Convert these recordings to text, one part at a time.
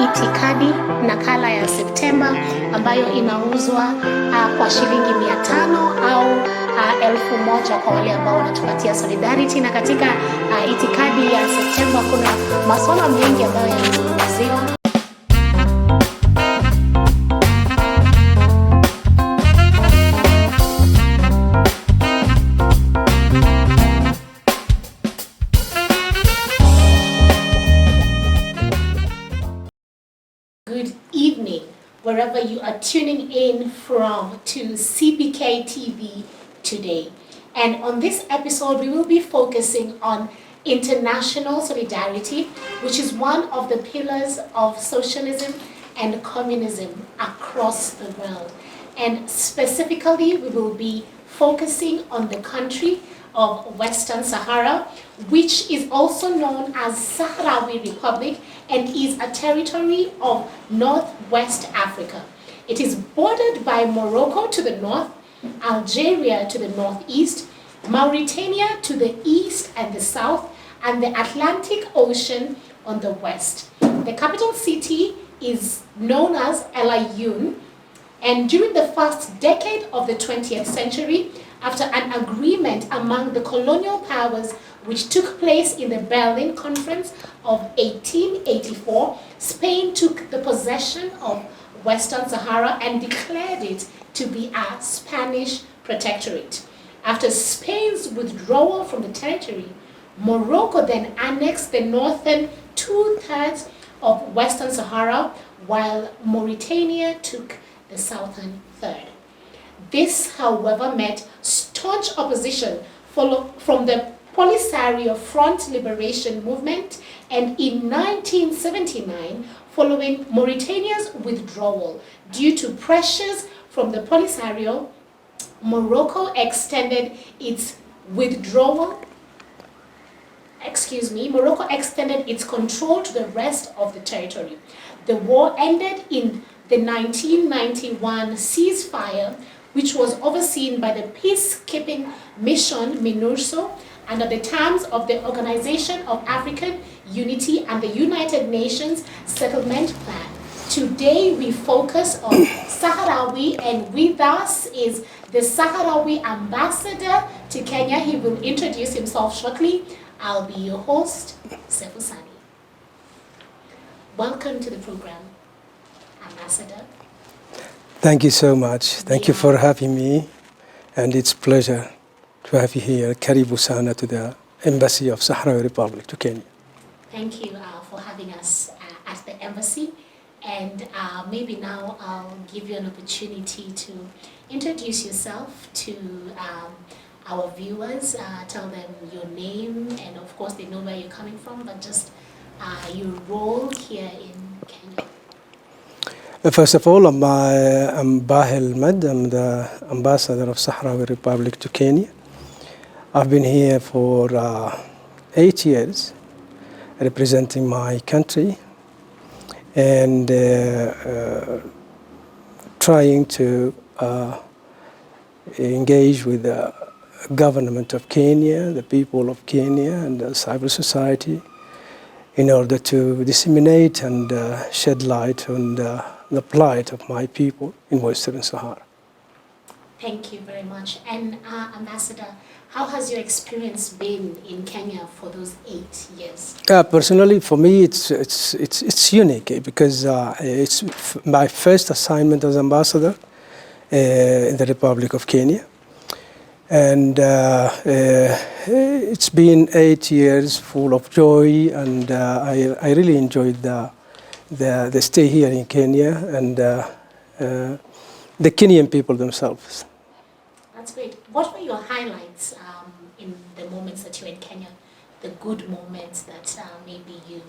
itikadi nakala ya Septemba ambayo inauzwa kwa shilingi 500 au 1000 kwa wale ambao wanatupatia solidarity. Na katika itikadi ya Septemba kuna masuala mengi ambayo yanazungumziwa. Good evening, wherever you are tuning in from to CPK TV today. And on this episode, we will be focusing on international solidarity, which is one of the pillars of socialism and communism across the world. And specifically, we will be focusing on the country of Western Sahara, which is also known as Saharawi Republic and is a territory of Northwest Africa. It is bordered by Morocco to the north, Algeria to the northeast, Mauritania to the east and the south, and the Atlantic Ocean on the west. The capital city is known as El Ayoun, and during the first decade of the 20th century, after an agreement among the colonial powers which took place in the Berlin Conference of 1884, Spain took the possession of Western Sahara and declared it to be a Spanish protectorate. After Spain's withdrawal from the territory, Morocco then annexed the northern 2/3 of Western Sahara, while Mauritania took the southern third. This, however, met staunch opposition from the Polisario Front Liberation Movement, and in 1979, following Mauritania's withdrawal due to pressures from the Polisario, Morocco extended its control to the rest of the territory. The war ended in the 1991 ceasefire, which was overseen by the peacekeeping mission MINURSO under the terms of the Organization of African Unity and the United Nations Settlement Plan. Today we focus on Saharawi, and with us is the Saharawi ambassador to Kenya. He will introduce himself shortly. I'll be your host, Sefusani. Welcome to the program, Ambassador. Thank you so much. Thank you for having me, and it's a pleasure to have you here. Karibu sana to the Embassy of Saharawi Republic to Kenya. Thank you for having us at the embassy, and maybe now I'll give you an opportunity to introduce yourself to our viewers. Tell them your name, and of course they know where you're coming from, but just your role here in Kenya. First of all, I'm Baah El Maad. I'm the Ambassador of Saharawi Republic to Kenya. I've been here for 8 years, representing my country and trying to engage with the government of Kenya, the people of Kenya, and the civil society in order to disseminate and shed light on the plight of my people in Western Sahara. Thank you very much. And Ambassador, how has your experience been in Kenya for those 8 years? Personally, for me, it's unique because it's my first assignment as ambassador in the Republic of Kenya, and it's been 8 years full of joy, and I really enjoyed the stay here in Kenya and the Kenyan people themselves. That's great. What were your highlights in the moments that you were in Kenya? The good moments that maybe you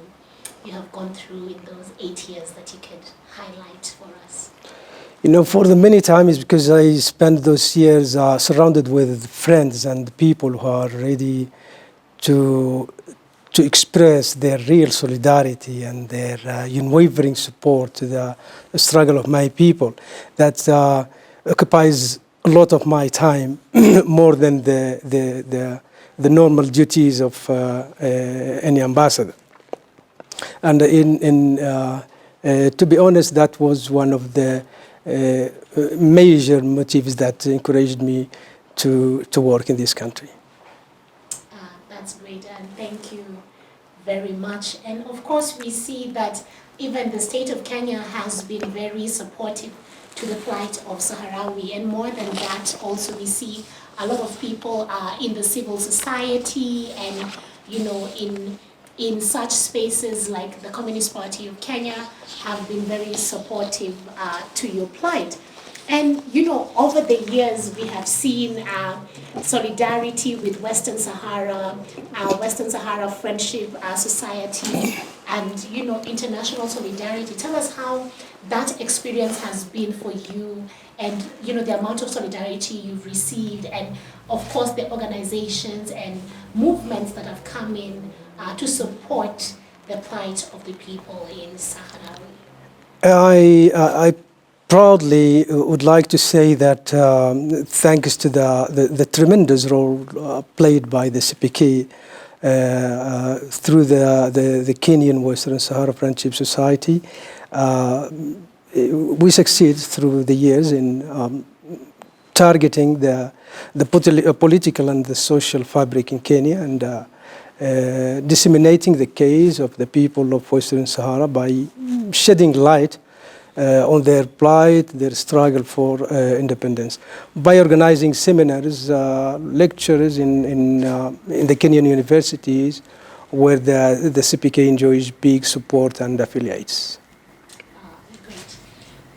have gone through in those 8 years that you could highlight for us? You know, for the many times, because I spent those years surrounded with friends and people who are ready to express their real solidarity and their unwavering support to the struggle of my people. That occupies a lot of my time, more than the normal duties of any ambassador. And in To be honest, that was one of the major motives that encouraged me to work in this country. That's great, and thank you very much. And of course, we see that even the state of Kenya has been very supportive to the plight of Saharawi. And more than that, also we see a lot of people in the civil society and, you know, in such spaces like the Communist Party of Kenya have been very supportive to your plight. And, you know, over the years, we have seen solidarity with Western Sahara, Western Sahara Friendship Society, and, you know, international solidarity. Tell us how that experience has been for you and, you know, the amount of solidarity you've received and, of course, the organizations and movements that have come in to support the plight of the people in Saharawi. I proudly would like to say that thanks to the tremendous role played by the CPK through the Kenyan Western Sahara Friendship Society, we succeed through the years in targeting the political and the social fabric in Kenya and disseminating the case of the people of Western Sahara by shedding light on their plight, their struggle for independence, by organizing seminars, lectures in the Kenyan universities, where the CPK enjoys big support and affiliates. Great.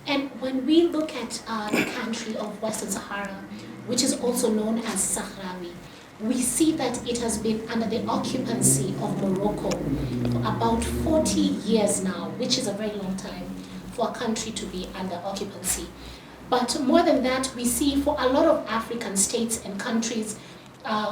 And when we look at the country of Western Sahara, which is also known as Sahrawi, we see that it has been under the occupancy of Morocco for about 40 years now, which is a very long time for a country to be under occupancy. But more than that, we see for a lot of African states and countries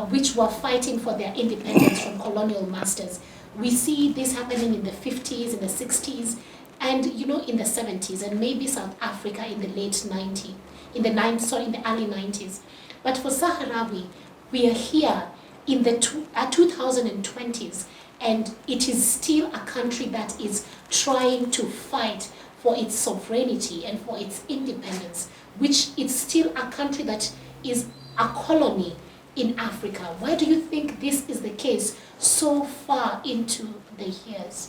which were fighting for their independence from colonial masters, we see this happening in the 50s, in the 60s, and, you know, in the 70s, and maybe South Africa in the late 90s, in the early 90s. But for Saharawi, we are here in the 2020s, and it is still a country that is trying to fight for its sovereignty and for its independence, which is still a country that is a colony in Africa. Why do you think this is the case so far into the years?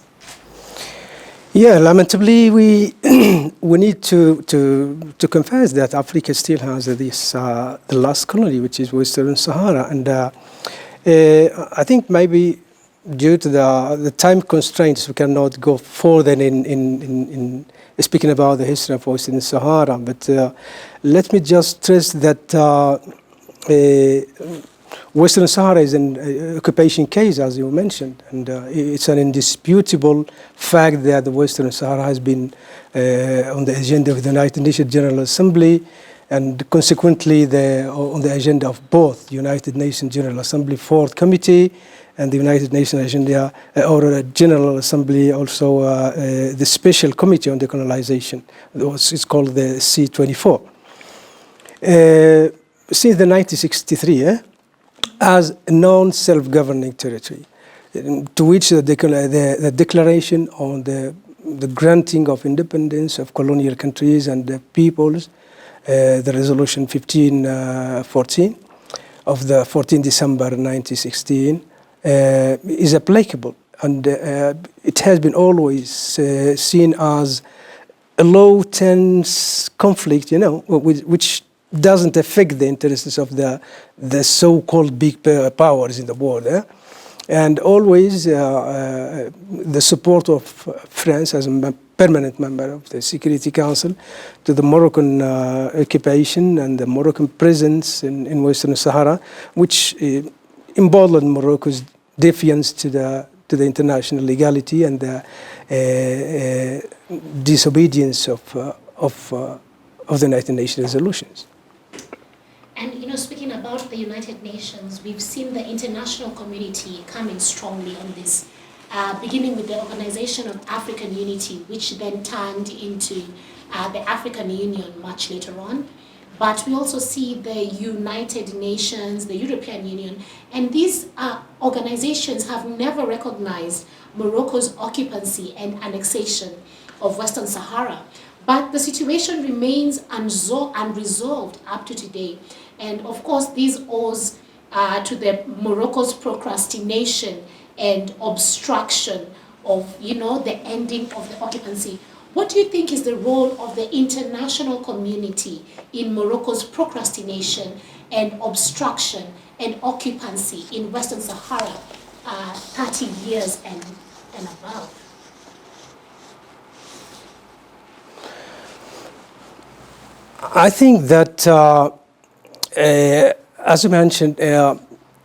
Yeah, lamentably, we we need to confess that Africa still has this the last colony, which is Western Sahara, and I think maybe due to the time constraints, we cannot go further in speaking about the history of Western Sahara. But let me just stress that Western Sahara is an occupation case, as you mentioned, and it's an indisputable fact that the Western Sahara has been on the agenda of the United Nations General Assembly, and consequently on the agenda of both the United Nations General Assembly Fourth Committee and the United Nations Agenda, or General Assembly, also the Special Committee on Decolonization. It's called the C24. Since the 1963, as a non-self-governing territory, to which the declaration on the granting of independence of colonial countries and the peoples, the resolution 1514 of the 14 December 1916, is applicable, and it has been always seen as a low tense conflict, you know, which doesn't affect the interests of the so-called big powers in the world. And always the support of France as a permanent member of the Security Council to the Moroccan occupation and the Moroccan presence in Western Sahara, which emboldened Morocco's defiance to the international legality and the disobedience of the United Nations resolutions. And, you know, speaking about the United Nations, we've seen the international community coming strongly on this, beginning with the Organization of African Unity, which then turned into the African Union much later on. but we also see the United Nations, the European Union, and these organizations have never recognized Morocco's occupancy and annexation of Western Sahara. But the situation remains unresolved up to today. And of course, this owes to the Morocco's procrastination and obstruction of, the ending of the occupancy. What do you think is the role of the international community in Morocco's procrastination and obstruction and occupancy in Western Sahara 30 years and above? I think that, as you mentioned,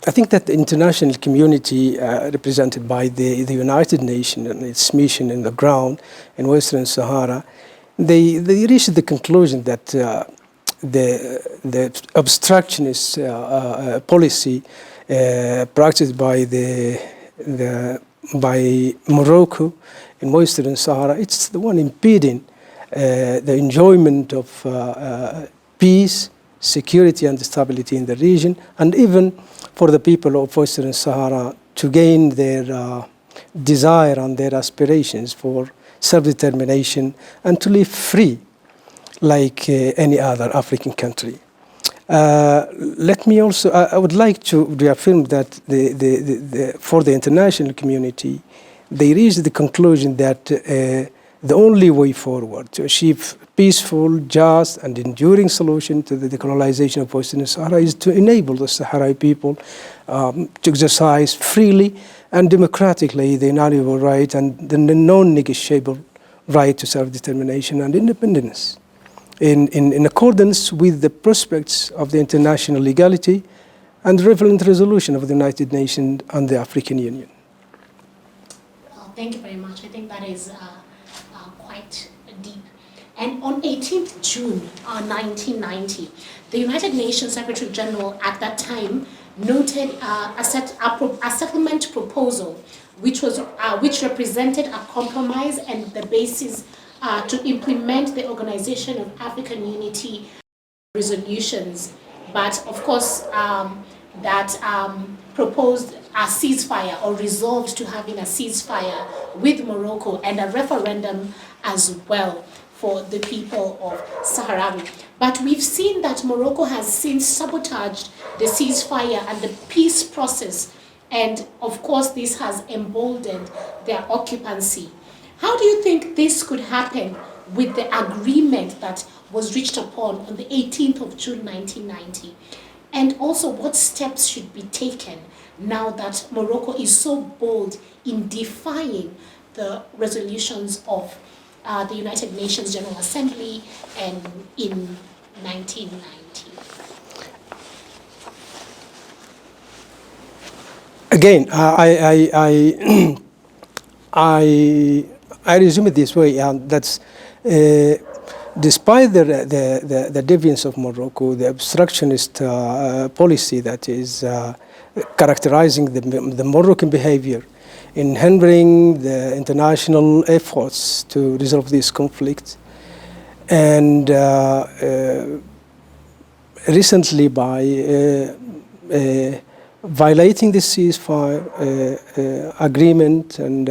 I think that the international community, represented by the United Nations and its mission in the ground in Western Sahara, they reached the conclusion that the obstructionist policy practiced by Morocco in Western Sahara, it's the one impeding the enjoyment of peace, security and stability in the region, and even for the people of Western Sahara to gain their desire and their aspirations for self-determination and to live free like any other African country. Let me also, I would like to reaffirm that for the international community, they reached the conclusion that the only way forward to achieve peaceful, just, and enduring solution to the decolonization of Western Sahara is to enable the Sahrawi people to exercise freely and democratically the inalienable right and the non-negotiable right to self-determination and independence in accordance with the prospects of the international legality and relevant resolution of the United Nations and the African Union. Thank you very much. I think that is quite deep. And on 18th June 1990, the United Nations Secretary General at that time noted a settlement proposal which represented a compromise and the basis to implement the Organization of African Unity resolutions. But of course, that proposed a ceasefire or resolved to having a ceasefire with Morocco and a referendum as well for the people of Saharawi. But we've seen that Morocco has since sabotaged the ceasefire and the peace process, and of course this has emboldened their occupancy. How do you think this could happen with the agreement that was reached upon on the 18th of June 1990? And also, what steps should be taken now that Morocco is so bold in defying the resolutions of the United Nations General Assembly and in 1990? Again, I resume it this way, and that's despite the deviance of Morocco, the obstructionist policy that is characterizing the Moroccan behavior in hindering the international efforts to resolve this conflict, and recently by violating the ceasefire agreement and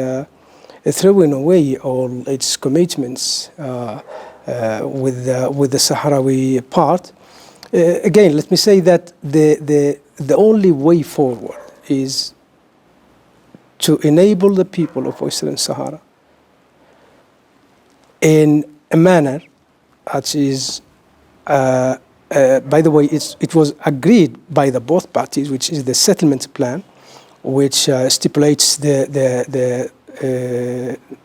throwing away all its commitments with the Sahrawi part. Again, let me say that the only way forward is to enable the people of Western Sahara in a manner that is, by the way, it was agreed by the both parties, which is the settlement plan, which stipulates the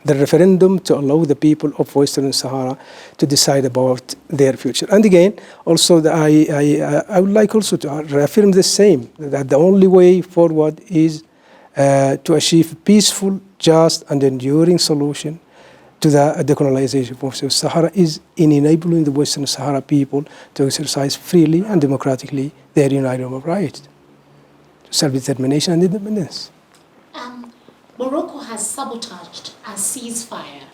referendum to allow the people of Western Sahara to decide about their future. And again, also I would like also to reaffirm the same, that the only way forward is to achieve peaceful, just and enduring solution to the decolonization of Western Sahara is in enabling the Western Sahara people to exercise freely and democratically their inalienable right to self-determination and independence. Morocco has sabotaged a ceasefire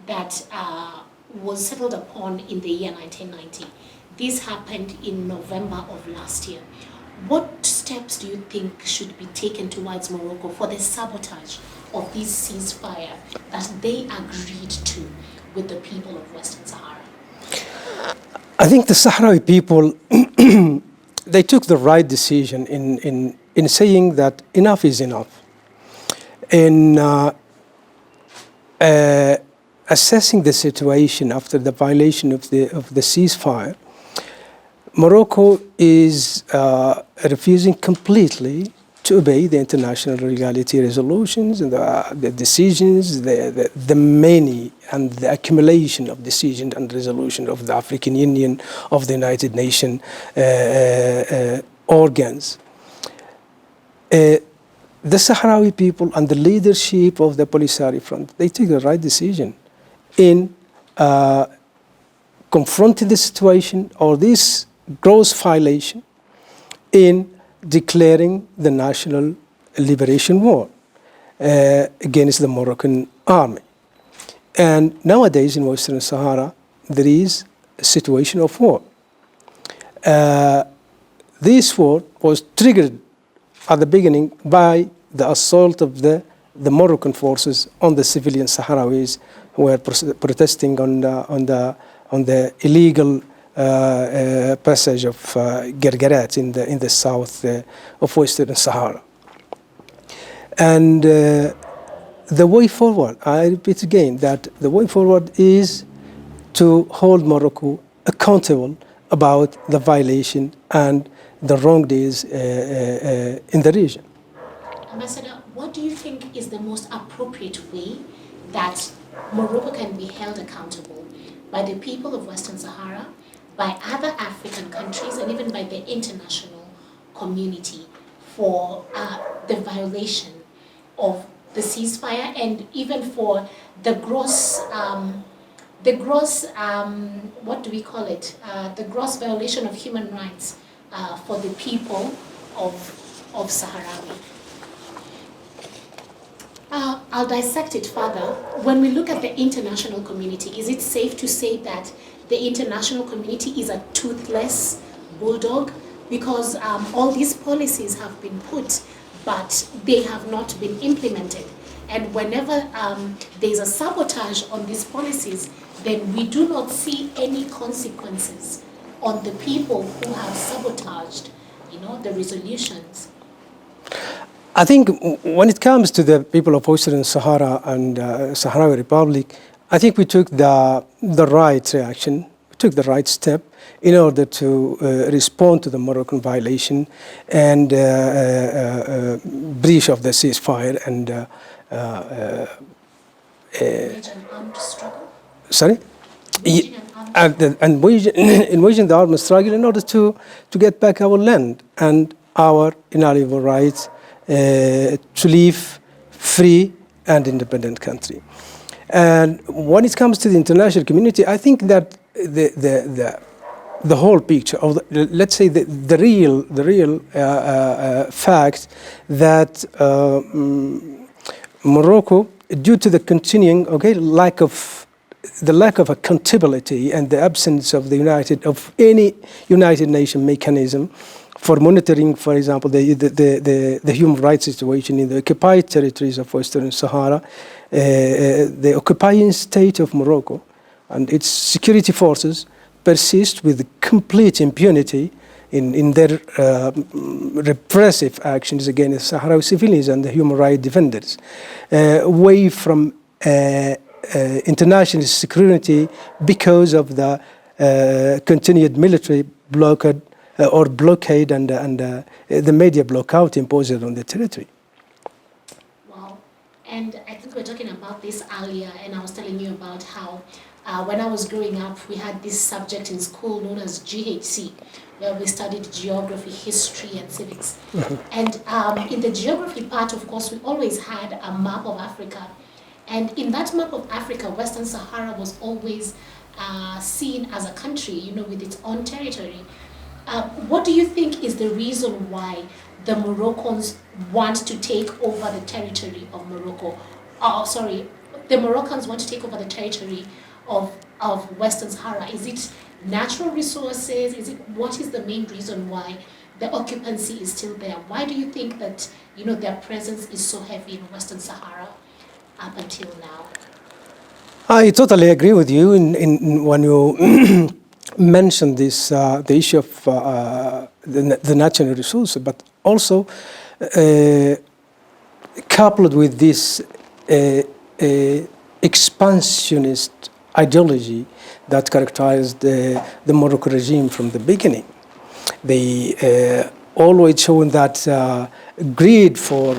that was settled upon in the year 1990. This happened in November of last year. What steps do you think should be taken towards Morocco for the sabotage of this ceasefire that they agreed to with the people of Western Sahara? I think the Sahrawi people, they took the right decision in saying that enough is enough. In assessing the situation after the violation of the ceasefire, Morocco is refusing completely to obey the international legality resolutions and the decisions, the many and the accumulation of decisions and resolutions of the African Union, of the United Nations organs. The Sahrawi people and the leadership of the Polisario Front, they took the right decision in confronting the situation or this gross violation in declaring the National Liberation War against the Moroccan army. And nowadays in Western Sahara, there is a situation of war. This war was triggered at the beginning by the assault of the Moroccan forces on the civilian Sahrawis who were protesting on the illegal passage of Gergerat in the south of Western Sahara. And the way forward, I repeat again, that the way forward is to hold Morocco accountable about the violation and the wrong deeds in the region. Ambassador, what do you think is the most appropriate way that Morocco can be held accountable by the people of Western Sahara, by other African countries, and even by the international community for the violation of the ceasefire and even for the gross what do we call it? The gross violation of human rights for the people of Saharawi. I'll dissect it further. When we look at the international community, is it safe to say that the international community is a toothless bulldog? Because all these policies have been put, but they have not been implemented. And whenever there's a sabotage on these policies, then we do not see any consequences on the people who have sabotaged, the resolutions. I think when it comes to the people of Western Sahara and Sahrawi Republic, I think we took the right reaction, we took the right step in order to respond to the Moroccan violation and breach of the ceasefire and Armed struggle? sorry? And waging the armed struggle in order to get back our land and our inalienable rights to live free and independent country. And when it comes to the international community, I think that the whole picture, or let's say the real fact that Morocco, due to the continuing lack of accountability and the absence of any United Nations mechanism for monitoring, for example, the human rights situation in the occupied territories of Western Sahara, the occupying state of Morocco and its security forces persist with complete impunity in their repressive actions against Sahrawi civilians and the human rights defenders, away from international security because of the continued military blockade and the media blockout imposed on the territory. Wow. And I think we were talking about this earlier, and I was telling you about how when I was growing up, we had this subject in school known as GHC, where we studied geography, history, and civics. And in the geography part, of course, we always had a map of Africa. And in that map of Africa, Western Sahara was always seen as a country, with its own territory. What do you think is the reason why the Moroccans want to take over the territory of Morocco? The Moroccans want to take over the territory of Western Sahara. Is it natural resources? What is the main reason why the occupancy is still there? Why do you think that, you know, their presence is so heavy in Western Sahara up until now? I totally agree with you in when you mentioned this the issue of the natural resources, but also coupled with this expansionist ideology that characterized the Morocco regime from the beginning. They always shown that greed for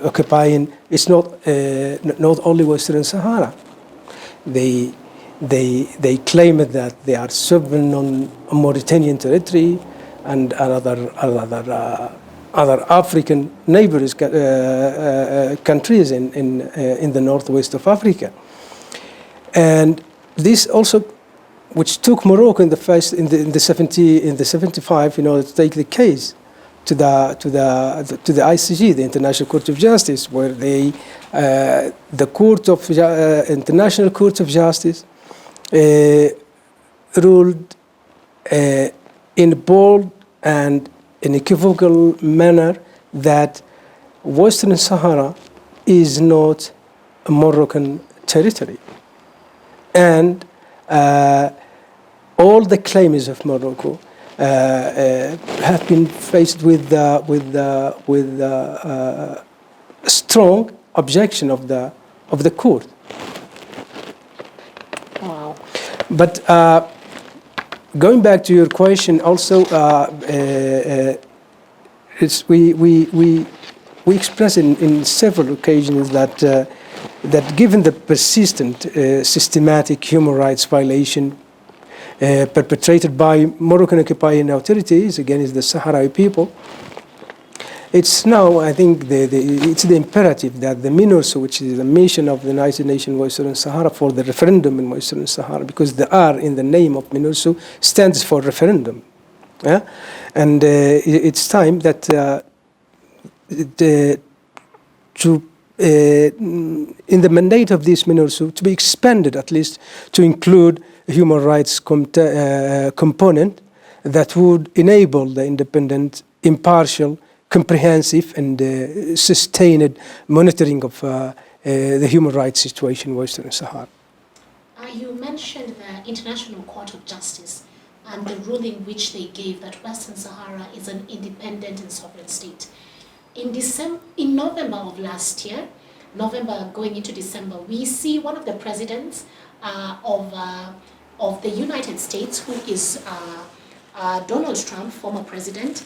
occupying is not only Western Sahara. They claim that they are sovereign on Mauritanian territory and other African neighbors countries in the northwest of Africa, and this also, which took Morocco in the 75 in order to take the case to the ICJ, the International Court of Justice, where the International Court of Justice ruled in bold and unequivocal manner that Western Sahara is not a Moroccan territory, and all the claims of Morocco have been faced with strong objection of the court. Wow. But going back to your question, also, we express in several occasions that given the persistent, systematic human rights violation perpetrated by Moroccan occupying authorities against the Saharawi people, it's now, I think, it's the imperative that the MINURSO, which is the mission of the United Nations Western Sahara, for the referendum in Western Sahara, because the R in the name of MINURSO stands for referendum. Yeah? And it's time that in the mandate of this MINURSO to be expanded at least to include a human rights component that would enable the independent, impartial, comprehensive and sustained monitoring of the human rights situation in Western Sahara. You mentioned the International Court of Justice and the ruling which they gave that Western Sahara is an independent and sovereign state. In November of last year, November going into December, we see one of the presidents of the United States, who is Donald Trump, former president.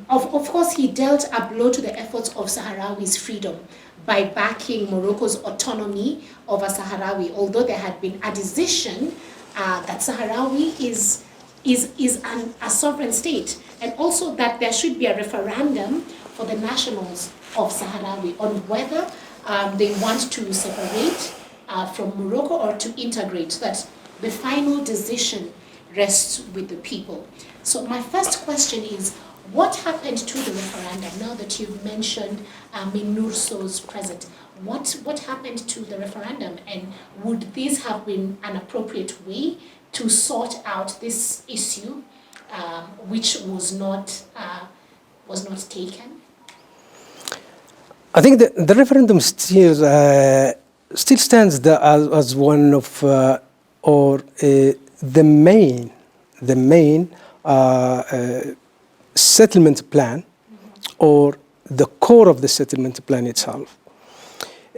Of course, he dealt a blow to the efforts of Sahrawi's freedom by backing Morocco's autonomy over Saharawi, although there had been a decision that Saharawi is a sovereign state, and also that there should be a referendum for the nationals of Saharawi on whether they want to separate from Morocco or to integrate, so that the final decision rests with the people. So my first question is, what happened to the referendum now that you've mentioned MINURSO's present? What happened to the referendum, and would this have been an appropriate way to sort out this issue, which was not taken? I think the referendum still stands as one of the main settlement plan, or the core of the settlement plan itself.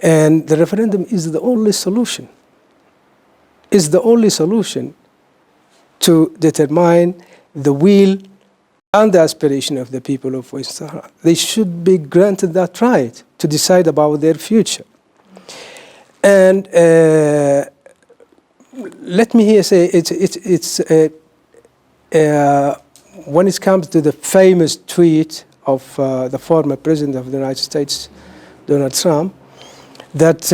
And the referendum is the only solution. Is the only solution to determine the will and the aspiration of the people of West Sahara. They should be granted that right to decide about their future. And let me here say, when it comes to the famous tweet of the former president of the United States, Donald Trump, that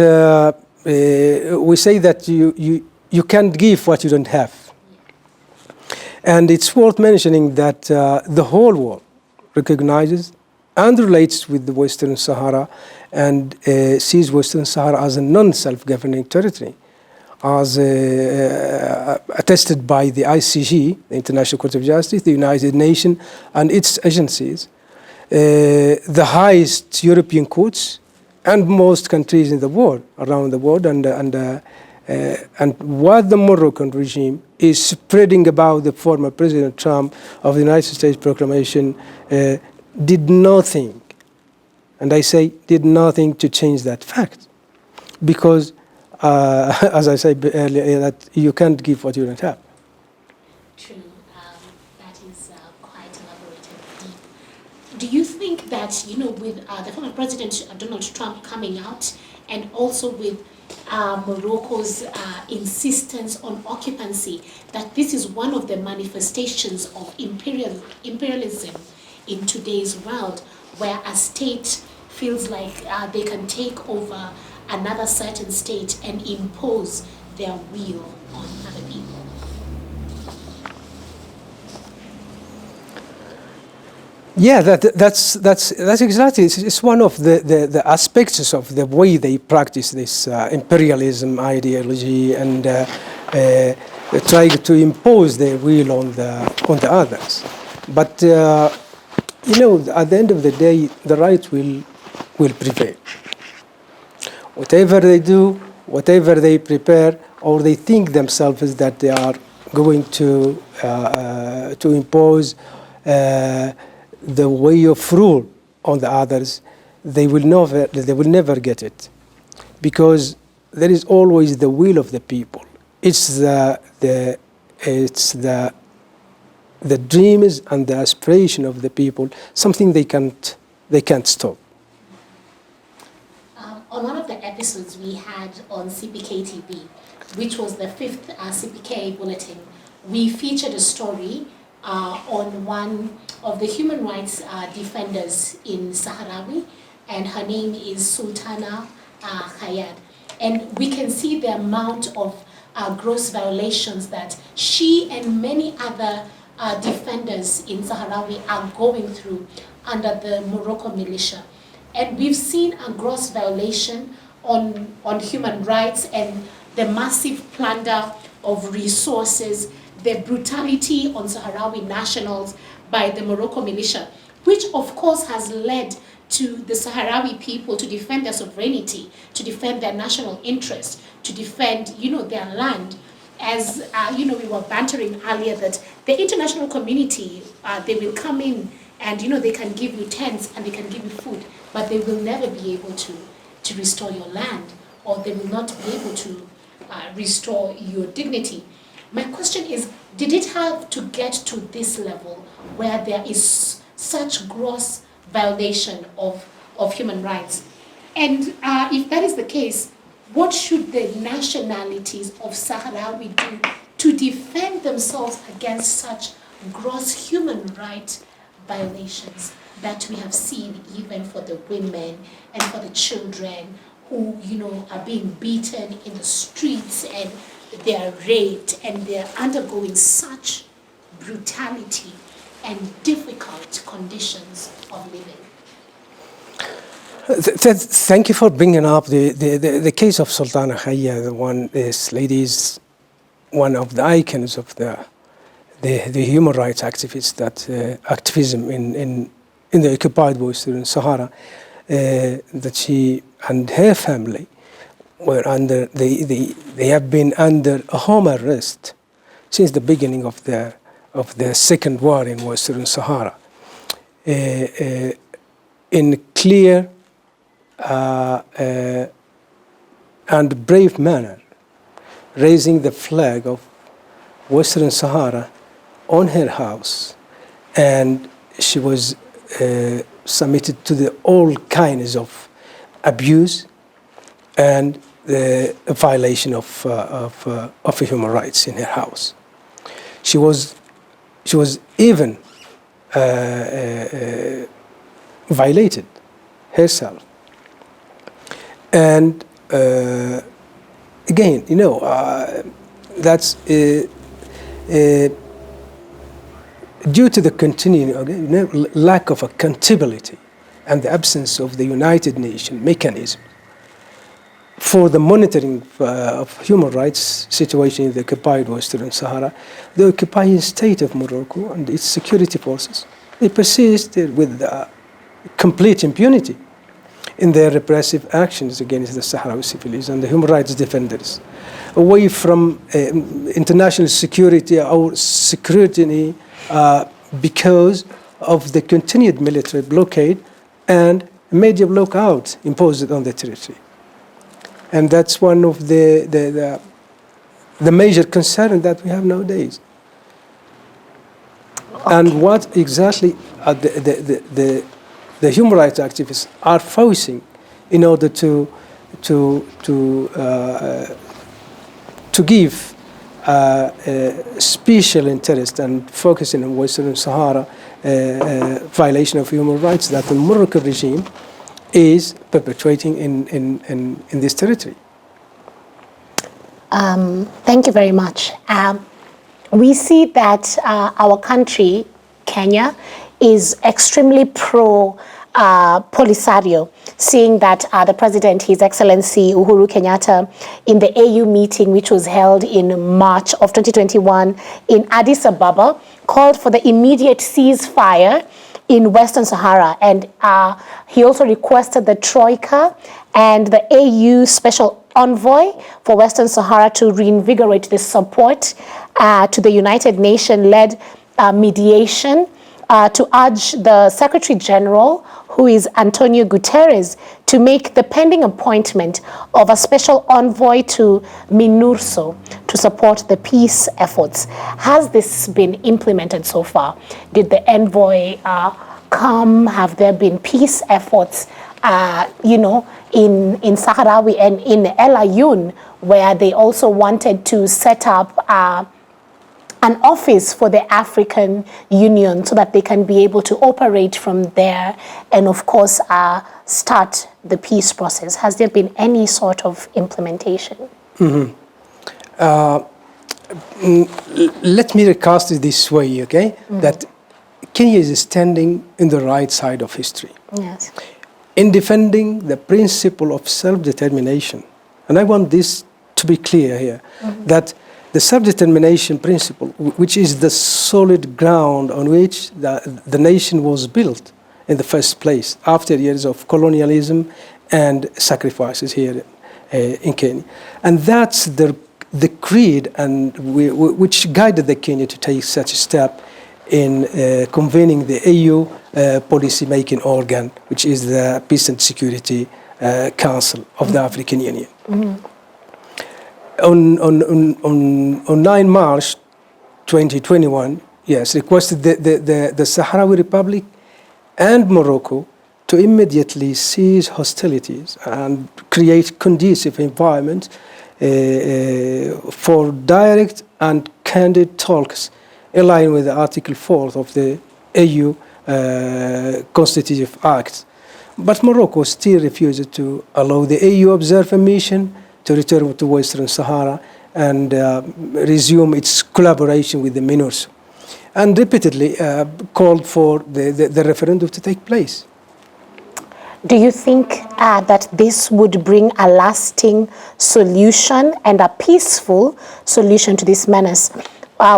we say that you can't give what you don't have. And it's worth mentioning that the whole world recognizes and relates with the Western Sahara and sees Western Sahara as a non-self-governing territory. as attested by the ICJ, the International Court of Justice, the United Nations, and its agencies, the highest European courts, and most countries in the world, around the world, and what the Moroccan regime is spreading about the former President Trump of the United States proclamation did nothing, and I say did nothing to change that fact, because as I said earlier, that you can't give what you don't have. True. That is quite elaborate and deep. Do you think that, you know, with the former President Donald Trump coming out, and also with Morocco's insistence on occupancy, that this is one of the manifestations of imperialism in today's world, where a state feels like they can take over another certain state and impose their will on other people? Yeah, that's exactly. It's one of the aspects of the way they practice this imperialism ideology, and try to impose their will on the others. But you know, at the end of the day, the right will prevail. Whatever they do, whatever they prepare, or they think themselves that they are going to impose the way of rule on the others, they will never get it, because there is always the will of the people. It's the dreams and the aspiration of the people, something they can't stop. On one of the episodes we had on CPK TV, which was the 5th CPK bulletin, we featured a story on one of the human rights defenders in Saharawi, and her name is Sultana Khayad. And we can see the amount of gross violations that she and many other defenders in Saharawi are going through under the Morocco militia. And we've seen a gross violation on human rights and the massive plunder of resources, the brutality on Sahrawi nationals by the Morocco militia, which of course has led to the Sahrawi people to defend their sovereignty, to defend their national interest, to defend, you know, their land. As you know, we were bantering earlier that the international community, they will come in and, you know, they can give you tents and they can give you food, but they will never be able to restore your land, or they will not be able to restore your dignity. My question is, did it have to get to this level where there is such gross violation of human rights? And if that is the case, what should the nationalities of Sahrawi do to defend themselves against such gross human rights violations that we have seen, even for the women and for the children who, you know, are being beaten in the streets, and they are raped, and they are undergoing such brutality and difficult conditions of living? Thank you for bringing up the case of Sultana Khaya. This lady is one of the icons of the human rights activists, that activism in the occupied Western Sahara, that she and her family were under. They have been under a home arrest since the beginning of the Second War in Western Sahara, in clear and brave manner, raising the flag of Western Sahara on her house, and she was submitted to all kinds of abuse and the violation of human rights in her house. She was even violated herself. And again, you know, that's due to the continuing lack of accountability and the absence of the United Nations mechanism for the monitoring of human rights situation in the occupied Western Sahara, the occupying state of Morocco and its security forces, they persist with complete impunity in their repressive actions against the Sahrawi civilians and the human rights defenders, away from international security or scrutiny because of the continued military blockade and media blockout imposed on the territory. And that's one of the major concern that we have nowadays. Okay. And what exactly are the human rights activists are forcing in order to give special interest and focusing on Western Sahara violation of human rights that the Moroccan regime is perpetrating in this territory. Thank you very much. We see that our country, Kenya, is extremely pro-Polisario, seeing that the President, His Excellency Uhuru Kenyatta, in the AU meeting, which was held in March of 2021 in Addis Ababa, called for the immediate ceasefire in Western Sahara. And he also requested the Troika and the AU Special Envoy for Western Sahara to reinvigorate the support to the United Nations-led mediation to urge the Secretary General, who is Antonio Guterres, to make the pending appointment of a special envoy to MINURSO to support the peace efforts. Has this been implemented so far? Did the envoy come? Have there been peace efforts, in Saharawi and in El Ayoun, where they also wanted to set up an office for the African Union so that they can be able to operate from there and, of course, start the peace process? Has there been any sort of implementation? Mm-hmm. Let me recast it this way, okay? Mm-hmm. That Kenya is standing in the right side of history. Yes. In defending the principle of self-determination. And I want this to be clear here, mm-hmm. that the self-determination principle, which is the solid ground on which the nation was built in the first place, after years of colonialism and sacrifices here in Kenya. And that's the creed and which guided the Kenya to take such a step in convening the AU policy-making organ, which is the Peace and Security Council of the African Union. Mm-hmm. On 9 March 2021, yes, requested the Sahrawi Republic and Morocco to immediately cease hostilities and create conducive environment for direct and candid talks in line with Article 4 of the AU Constitutive Act. But Morocco still refused to allow the AU observer mission to return to Western Sahara and resume its collaboration with the MINURSO, and repeatedly called for the referendum to take place. Do you think that this would bring a lasting solution and a peaceful solution to this menace?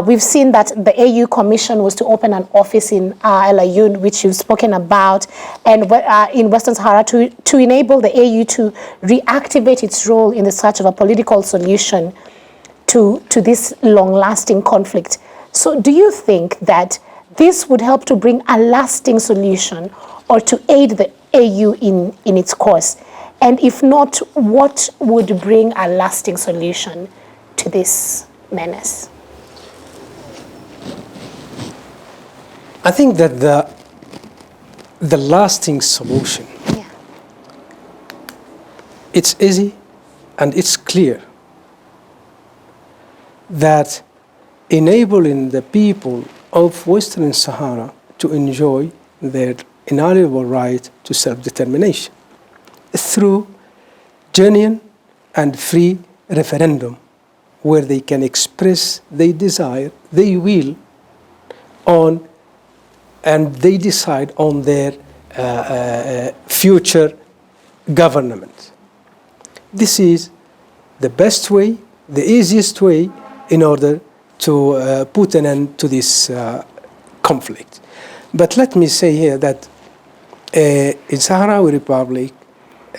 We've seen that the AU Commission was to open an office in El Ayoun, which you've spoken about, and in Western Sahara to enable the AU to reactivate its role in the search of a political solution to this long-lasting conflict. So do you think that this would help to bring a lasting solution or to aid the AU in its course? And if not, what would bring a lasting solution to this menace? I think that the lasting solution, yeah, it's easy and it's clear that enabling the people of Western Sahara to enjoy their inalienable right to self-determination through genuine and free referendum where they can express their desire, their will on, and they decide on their future government. this is the best way, the easiest way in order to put an end to this conflict. But let me say here that in Saharawi Republic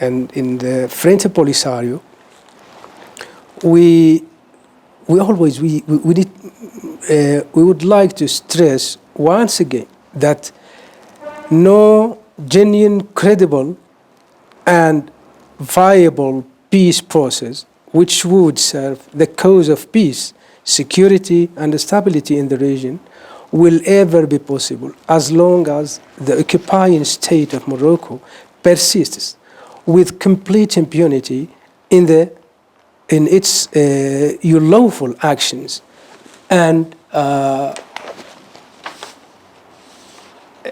and in the French Polisario, we would like to stress once again that no genuine, credible, and viable peace process which would serve the cause of peace, security, and stability in the region will ever be possible as long as the occupying state of Morocco persists with complete impunity in its unlawful actions and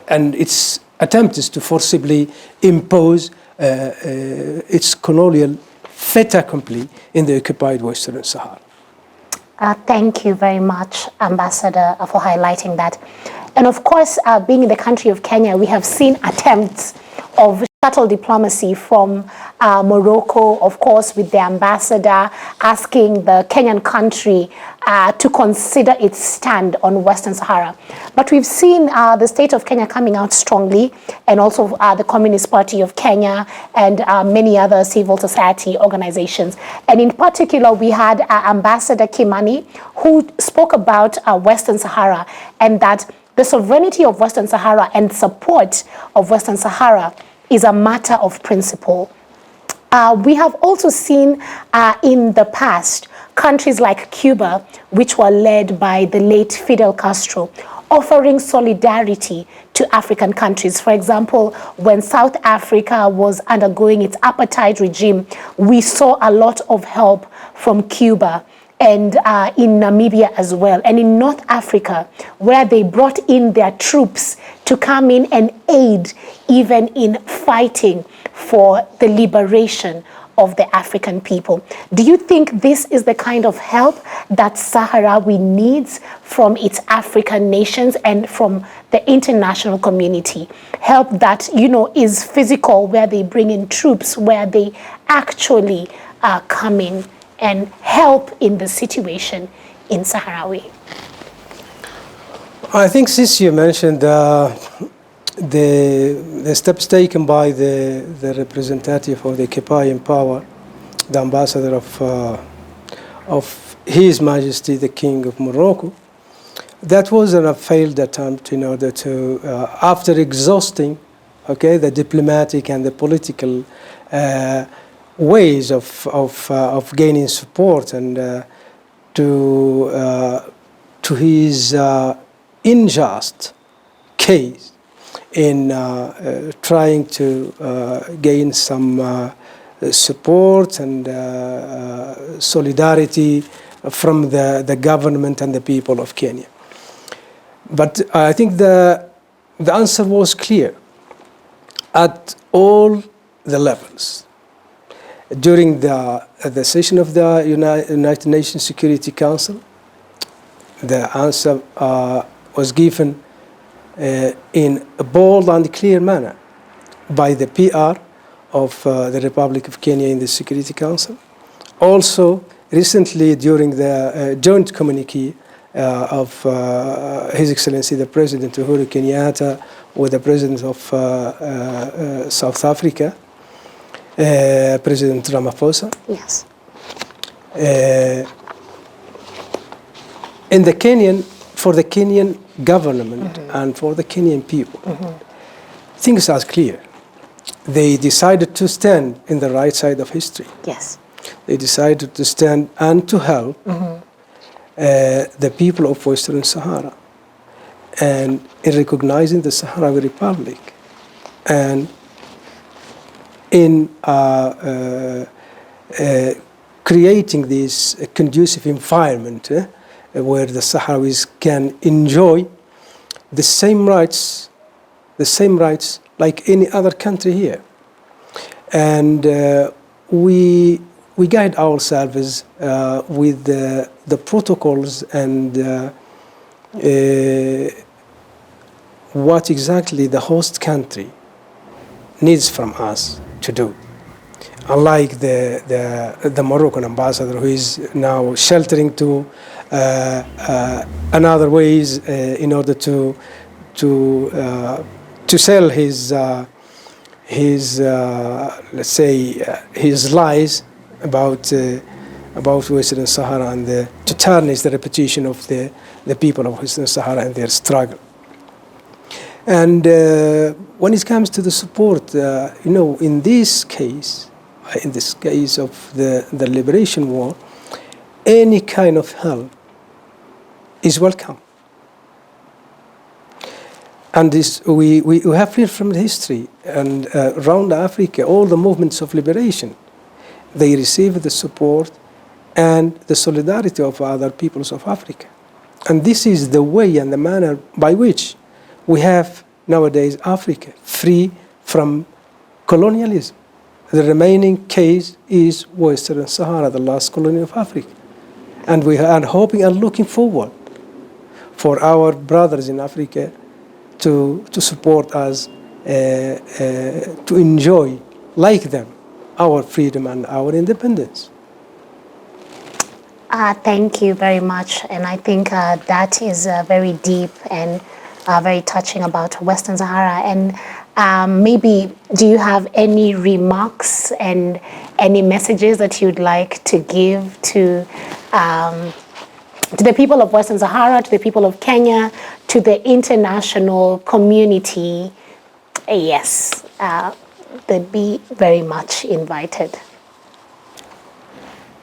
its attempts to forcibly impose its colonial fait accompli in the occupied Western Sahara. Thank you very much, Ambassador, for highlighting that. And of course, being in the country of Kenya, we have seen attempts of subtle diplomacy from Morocco, of course, with the ambassador asking the Kenyan country to consider its stand on Western Sahara. But we've seen the state of Kenya coming out strongly, and also the Communist Party of Kenya and many other civil society organizations. And in particular, we had Ambassador Kimani, who spoke about Western Sahara, and that the sovereignty of Western Sahara and support of Western Sahara is a matter of principle. We have also seen in the past countries like Cuba, which were led by the late Fidel Castro, offering solidarity to African countries. For example, when South Africa was undergoing its apartheid regime, we saw a lot of help from Cuba, and in Namibia as well, and in North Africa, where they brought in their troops to come in and aid even in fighting for the liberation of the African people. Do you think this is the kind of help that Saharawi needs from its African nations and from the international community? Help that, you know, is physical, where they bring in troops, where they actually come in and help in the situation in Saharawi? I think since you mentioned the steps taken by the representative of the occupying power, the ambassador of His Majesty the King of Morocco, that was a failed attempt in order to, after exhausting, the diplomatic and the political ways of gaining support, and to his unjust case in trying to gain some support and solidarity from the government and the people of Kenya. But I think the answer was clear at all the levels. During the session of the United Nations Security Council, the answer was given in a bold and clear manner by the PR of the Republic of Kenya in the Security Council. Also, recently during the joint communique of His Excellency the President Uhuru Kenyatta with the President of South Africa, President Ramaphosa. Yes. In the Kenyan, for the Kenyan government and for the Kenyan people, things are clear. They decided to stand in the right side of history. Yes. They decided to stand and to help the people of Western Sahara, and in recognizing the Saharawi Republic, and in creating this conducive environment where the Sahrawis can enjoy the same rights like any other country here. And we guide ourselves with the protocols and what exactly the host country needs from us to do. unlike the Moroccan ambassador, who is now sheltering to another ways in order to sell his let's say his lies about Western Sahara, and to tarnish the reputation of the people of Western Sahara and their struggle. And when it comes to the support, in this case of the liberation war, any kind of help is welcome. And this, we have learned from the history, and around Africa, all the movements of liberation, they receive the support and the solidarity of other peoples of Africa. And this is the way and the manner by which we have nowadays Africa free from colonialism. The remaining case is Western Sahara, the last colony of Africa. And we are hoping and looking forward for our brothers in Africa to support us, to enjoy, like them, our freedom and our independence. Thank you very much. And I think that is very deep and very touching about Western Sahara. And maybe, do you have any remarks and any messages that you'd like to give to the people of Western Sahara, to the people of Kenya, to the international community? Yes, they'd be very much invited.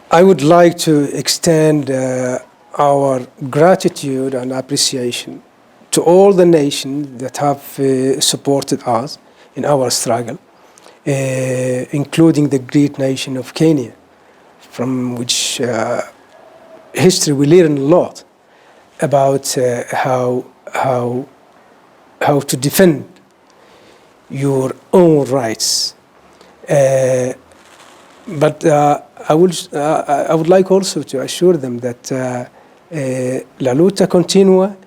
I would like to extend our gratitude and appreciation to all the nations that have supported us in our struggle, including the great nation of Kenya, from which history we learn a lot about how to defend your own rights. But I would like also to assure them that la lucha continua,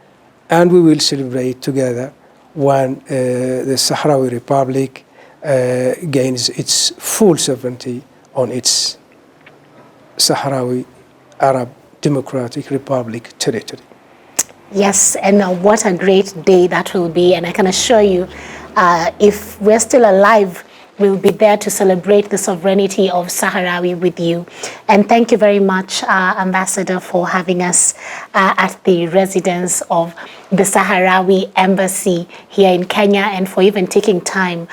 and we will celebrate together when the Sahrawi Republic gains its full sovereignty on its Sahrawi Arab Democratic Republic territory. Yes, and what a great day that will be. And I can assure you, if we're still alive, we'll be there to celebrate the sovereignty of Saharawi with you. And thank you very much, Ambassador, for having us at the residence of the Saharawi Embassy here in Kenya, and for even taking time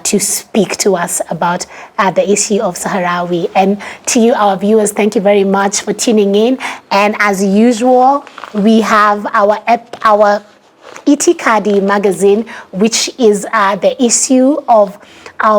to speak to us about the issue of Saharawi. And to you, our viewers, thank you very much for tuning in. And as usual, we have our Itikadi magazine, which is the issue of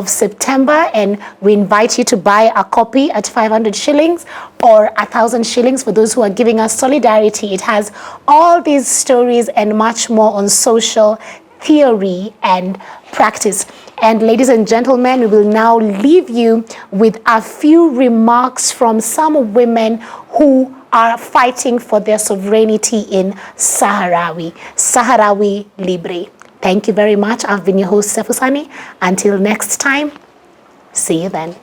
September, and we invite you to buy a copy at 500 shillings or 1,000 shillings for those who are giving us solidarity. It has all these stories and much more on social theory and practice. And ladies and gentlemen, we will now leave you with a few remarks from some women who are fighting for their sovereignty in Saharawi Libre. Thank you very much. I've been your host, Sefusani. Until next time, see you then.